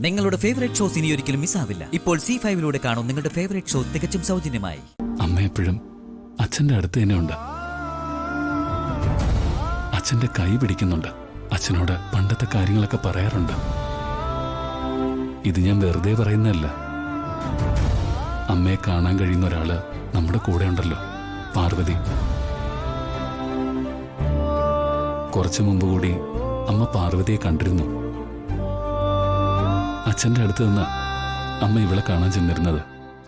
നിങ്ങളുടെ favourite shows ഇനി ഒരിക്കലും മിസ്സാവില്ല. ഇപ്പോൾ C5 കാണും നിങ്ങളുടെ ഫേവറേറ്റ് ഷോ തികച്ചും സൗജന്യമായി. അമ്മ എപ്പോഴും അച്ഛന്റെ അടുത്ത് തന്നെ ഉണ്ട്. അച്ഛന്റെ കൈ പിടിക്കുന്നുണ്ട്. അച്ഛനോട് പണ്ടത്തെ കാര്യങ്ങളൊക്കെ പറയാറുണ്ട്. ഇത് ഞാൻ വെറുതെ പറയുന്നതല്ല. അമ്മയെ കാണാൻ കഴിയുന്ന ഒരാള് നമ്മുടെ കൂടെ ഉണ്ടല്ലോ, പാർവതി. കുറച്ചു മുമ്പ് കൂടി അമ്മ പാർവതിയെ കണ്ടിരുന്നു. അച്ഛന്റെ അടുത്ത് നിന്ന് അമ്മ ഇവളെ കാണാൻ ചെന്നിരുന്നത്.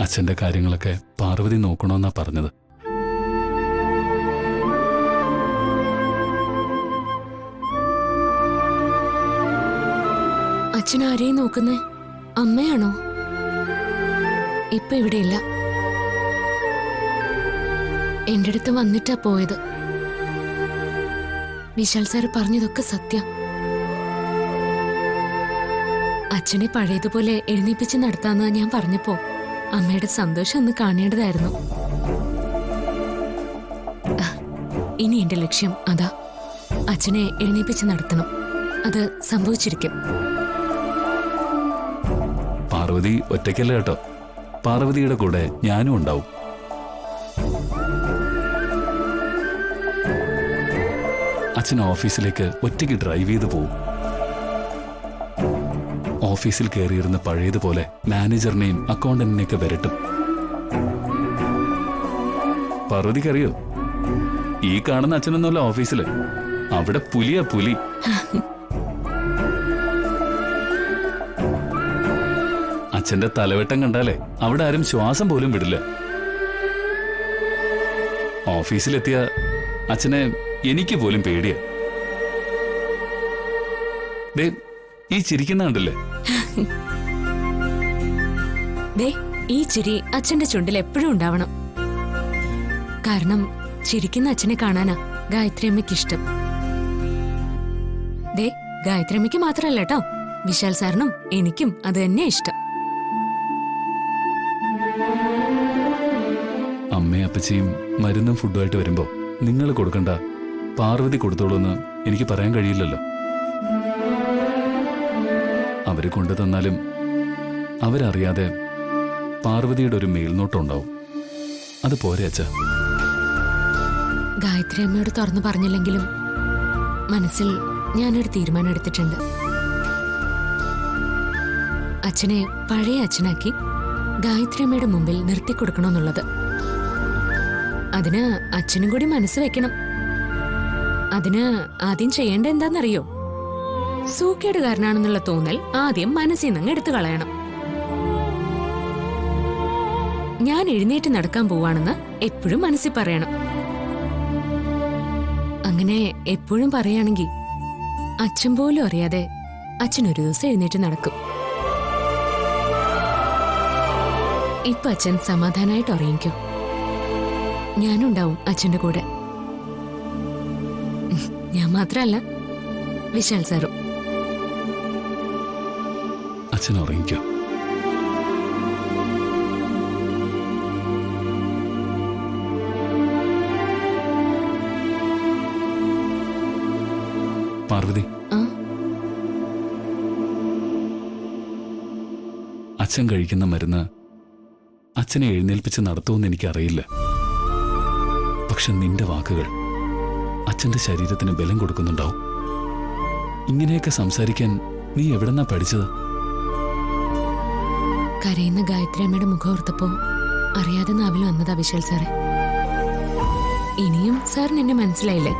അച്ഛന്റെ കാര്യങ്ങളൊക്കെ പാർവതി നോക്കണമെന്നാ പറഞ്ഞത്. അച്ഛൻ ആരെയും നോക്കുന്നേ? അമ്മയാണോ? ഇപ്പൊ ഇവിടെയില്ല. എന്റെ അടുത്ത് വന്നിട്ടാ പോയത്. വിശാൽ സാറ് പറഞ്ഞതൊക്കെ സത്യം. അച്ഛനെ പഴയതുപോലെ എഴുന്നേപ്പിച്ച് നടത്താന്ന് ഞാൻ പറഞ്ഞപ്പോ അമ്മയുടെ സന്തോഷം ഒന്ന് കാണേണ്ടതായിരുന്നു. ഇനി എന്റെ ലക്ഷ്യം അതാ, അച്ഛനെ എഴുന്നേപ്പിച്ച് നടത്തണം. അത് സംഭവിച്ചിരിക്കും. പാർവതി ഒറ്റയ്ക്കല്ല കേട്ടോ, പാർവതിയുടെ കൂടെ ഞാനും ഉണ്ടാവും. അച്ഛൻ ഓഫീസിലേക്ക് ഒറ്റയ്ക്ക് ഡ്രൈവ് ചെയ്ത് പോവും. ഓഫീസിൽ കയറിയിരുന്ന പഴയതുപോലെ മാനേജറിനെയും അക്കൗണ്ടന്റിനെയൊക്കെ വരട്ടും. പാർവതിക്കറിയോ, ഈ കാണുന്ന അച്ഛനൊന്നുമല്ല ഓഫീസില്, അവിടെ പുലിയാ പുലി. അച്ഛന്റെ തലവെട്ടം കണ്ടാലേ അവിടെ ആരും ശ്വാസം പോലും വിടില്ല. ഓഫീസിലെത്തിയ അച്ഛനെ എനിക്ക് പോലും പേടിയാ. ഈ ചിരിക്കുന്ന കണ്ടില്ലേ? ഈ ചിരി അച്ഛന്റെ ചുണ്ടിൽ എപ്പോഴും ഉണ്ടാവണം. കാരണം ചിരിക്കുന്ന അച്ഛനെ കാണാനാ ഗായത്രി അമ്മയ്ക്ക് ഇഷ്ടം. ഗായത്രി അമ്മയ്ക്ക് മാത്രല്ല കേട്ടോ, വിശാൽ സാറിനും എനിക്കും അത് തന്നെ ഇഷ്ടം. അമ്മയും അപ്പച്ചിയും മരുന്നും ഫുഡുമായിട്ട് വരുമ്പോ നിങ്ങൾ കൊടുക്കണ്ട, പാർവതി കൊടുത്തോളൂന്ന് എനിക്ക് പറയാൻ കഴിയില്ലല്ലോ. അവര് കൊണ്ടു തന്നാലും അവരറിയാതെ പാർവതിയുടെ ഒരു മേൽനോട്ടം ഉണ്ടാവും. അത് പോരെ അച്ഛ. ഗായത്രി അമ്മയോട് തുറന്നു പറഞ്ഞില്ലെങ്കിലും മനസ്സിൽ ഞാനൊരു തീരുമാനം എടുത്തിട്ടുണ്ട്. അച്ഛനെ പഴയ അച്ഛനാക്കി ഗായത്രി അമ്മയുടെ മുമ്പിൽ നിർത്തിക്കൊടുക്കണമെന്നുള്ളത്. അതിന് അച്ഛനും കൂടി മനസ്സ് വെക്കണം. അതിന് ആദ്യം ചെയ്യേണ്ട എന്താണെന്നറിയോ? സൂക്കേടുകാരനാണെന്നുള്ള തോന്നൽ ആദ്യം മനസ്സിൽ നിന്ന് എടുത്തു കളയണം. ഞാൻ എഴുന്നേറ്റ് നടക്കാൻ പോവാണെന്ന് എപ്പോഴും മനസ്സിൽ പറയണം. അങ്ങനെ എപ്പോഴും പറയുകയാണെങ്കിൽ അച്ഛൻ പോലും അറിയാതെ അച്ഛൻ ഒരു ദിവസം എഴുന്നേറ്റ് നടക്കും. ഇപ്പൊ അച്ഛൻ സമാധാനായിട്ട് ഉറങ്ങിക്കും. ഞാനുണ്ടാവും അച്ഛന്റെ കൂടെ. ഞാൻ മാത്രല്ല, വിശാൽ സാറും. അച്ഛൻ ഉറങ്ങിക്കോ. പാർവതി, അച്ഛൻ കഴിക്കുന്ന മരുന്ന് അച്ഛനെ എഴുന്നേൽപ്പിച്ച് നടത്തുമെന്ന് എനിക്കറിയില്ല. പക്ഷെ നിന്റെ വാക്കുകൾ അച്ഛന്റെ ശരീരത്തിന് ബലം കൊടുക്കുന്നുണ്ടാവും. ഇങ്ങനെയൊക്കെ സംസാരിക്കാൻ നീ എവിടെന്നാ പഠിച്ചത്? കരയുന്ന ഗായത്രി അമ്മയുടെ മുഖം ഓർത്തപ്പോ അറിയാതെ നാവിൽ വന്നതാ വിശാൽ സാറെ. ഇനിയും സാറിന് എന്നെ മനസ്സിലായില്ലേ?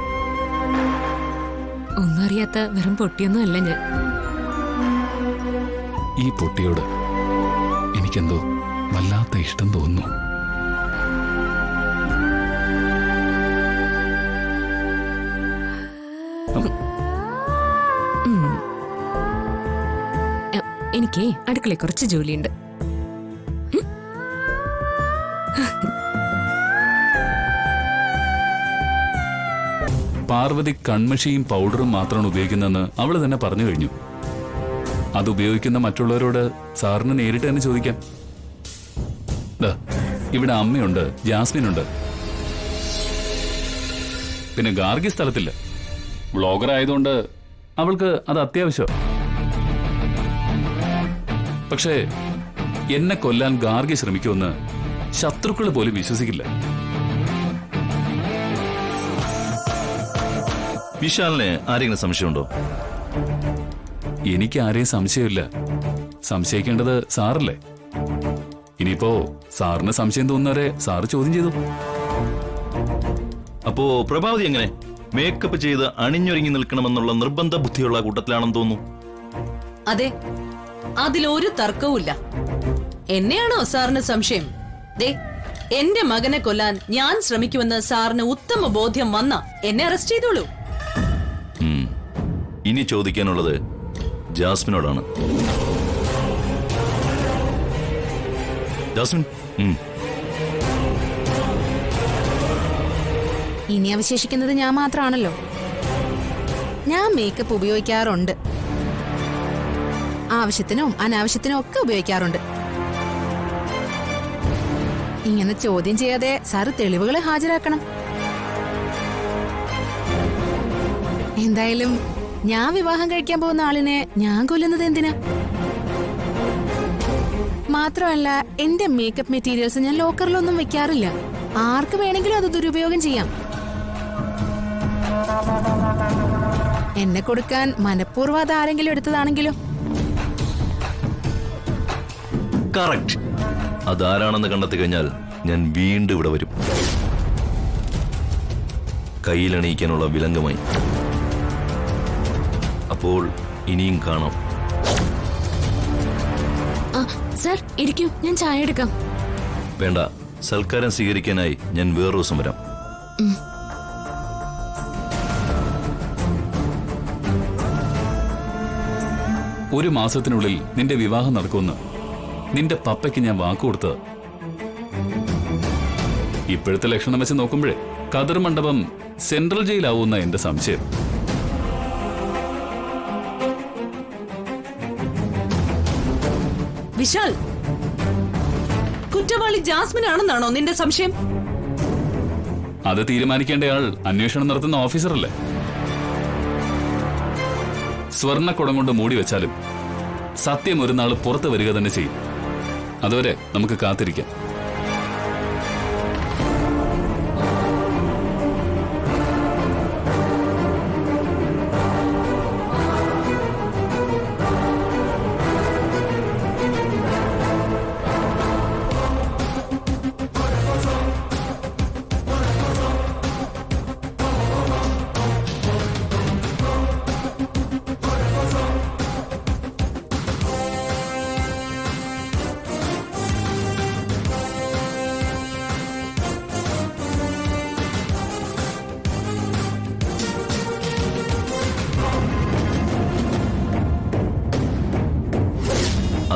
ഒന്നും അറിയാത്ത വെറും പൊട്ടിയൊന്നും അല്ല ഞാൻ. ഈ പൊട്ടിയോട് എനിക്കെന്തോ വല്ലാത്ത ഇഷ്ടം തോന്നുന്നു. എനിക്ക് അടുക്കളയിൽ കുറച്ച് ജോലിയുണ്ട്. പാർവതി കൺമഷിയും പൗഡറും മാത്രമാണ് ഉപയോഗിക്കുന്നതെന്ന് അവള് തന്നെ പറഞ്ഞു കഴിഞ്ഞു. അത് ഉപയോഗിക്കുന്ന മറ്റുള്ളവരോട് സാറിന് നേരിട്ട് തന്നെ ചോദിക്കാം. ഇവിടെ അമ്മയുണ്ട്, ജാസ്മിനുണ്ട്, പിന്നെ ഗാർഗി സ്ഥലത്തില്ല. വ്ളോഗർ ആയതുകൊണ്ട് അവൾക്ക് അത് അത്യാവശ്യം. പക്ഷേ എന്നെ കൊല്ലാൻ ഗാർഗി ശ്രമിക്കുമെന്ന് ശത്രുക്കൾ പോലും വിശ്വസിക്കില്ല. വിശാലിനെ ആരെങ്കിലും സംശയമുണ്ടോ? എനിക്ക് ആരെയും സംശയമില്ല. സംശയിക്കേണ്ടത് സാറല്ലേ. ഇനിയിപ്പോ സാറിന് സംശയം തോന്നുന്നവരെ സാറ് ചോദ്യം ചെയ്തു. അപ്പോ പ്രഭാവതി എങ്ങനെ മേക്കപ്പ് ചെയ്ത് അണിഞ്ഞൊരുങ്ങി നിൽക്കണമെന്നുള്ള നിർബന്ധ ബുദ്ധിയുള്ള കൂട്ടത്തിലാണെന്ന് തോന്നുന്നു. അതെ, അതിലൊരു തർക്കവുമില്ല. എന്നെയാണോ സാറിന് സംശയം? ദേ, എന്റെ മകനെ കൊല്ലാൻ ഞാൻ ശ്രമിക്കുമെന്ന് സാറിന് ഉത്തമ ബോധ്യം വന്ന എന്നെ അറസ്റ്റ് ചെയ്തോളൂ. ഇനി ചോദിക്കാനുള്ളത് ജാസ്മിനോടാണ്. ജാസ്മിൻ, ഇനി അവശേഷിക്കുന്നത് ഞാൻ മാത്രമാണല്ലോ. ഞാൻ മേക്കപ്പ് ഉപയോഗിക്കാറുണ്ട്, ആവശ്യത്തിനും അനാവശ്യത്തിനും ഒക്കെ ഉപയോഗിക്കാറുണ്ട്. ഇങ്ങനെ ചോദ്യം ചെയ്യാതെ സാറ് തെളിവുകളെ ഹാജരാക്കണം. എന്തായാലും ഞാൻ വിവാഹം കഴിക്കാൻ പോകുന്ന ആളിനെ ഞാൻ കൊല്ലുന്നത് എന്തിനാ? മാത്രമല്ല, എന്റെ മേക്കപ്പ് മെറ്റീരിയൽസ് ഞാൻ ലോക്കറിലൊന്നും വെക്കാറില്ല. ആർക്ക് വേണമെങ്കിലും അത് ദുരുപയോഗം ചെയ്യാം. എന്നെ കൊടുക്കാൻ മനഃപൂർവ്വം അത് ആരെങ്കിലും എടുത്തതാണെങ്കിലോ? കറക്റ്റ്. അതാരാണെന്ന് കണ്ടെത്തി കഴിഞ്ഞാൽ ഞാൻ വീണ്ടും ഇവിടെ വരും, കയ്യിലണിയിക്കാനുള്ള വിലങ്ങുമായി. അപ്പോൾ ഇനിയും കാണാം. സർ ഇരിക്കൂ, ഞാൻ ചായ എടുക്കാം. വേണ്ട, സൽക്കാരം സ്വീകരിക്കാനായി ഞാൻ വേറൊരു ദിവസം വരാം. ഒരു മാസത്തിനുള്ളിൽ നിന്റെ വിവാഹം നടക്കുമെന്ന് നിന്റെ പപ്പയ്ക്ക് ഞാൻ വാക്കുകൊടുത്തത്. ഇപ്പോഴത്തെ ലക്ഷണം വെച്ച് നോക്കുമ്പോഴേ കതിർ മണ്ഡപം സെൻട്രൽ ജയിലാവുന്ന എന്റെ സംശയം. വിശാൽ, കുറ്റവാളി ജാസ്മിൻ ആണെന്നാണോ നിന്റെ സംശയം? അത് തീരുമാനിക്കേണ്ടയാൾ അന്വേഷണം നടത്തുന്ന ഓഫീസറല്ലേ. സ്വർണ്ണക്കുടം കൊണ്ട് മൂടി വെച്ചാലും സത്യം ഒരു നാൾ പുറത്തു വരിക തന്നെ ചെയ്യും. അതുവരെ നമുക്ക് കാത്തിരിക്കാം.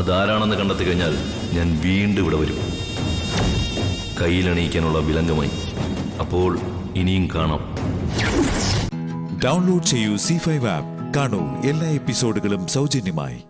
അതാരാണെന്ന് കണ്ടെത്തി കഴിഞ്ഞാൽ ഞാൻ വീണ്ടും ഇവിടെ വരും, കയ്യിലണിയിക്കാനുള്ള വിലങ്ങുമായി. അപ്പോൾ ഇനിയും കാണാം. ഡൗൺലോഡ് ചെയ്യൂ C5 ആപ്പ്. കാണൂ എല്ലാ എപ്പിസോഡുകളും സൗജന്യമായി.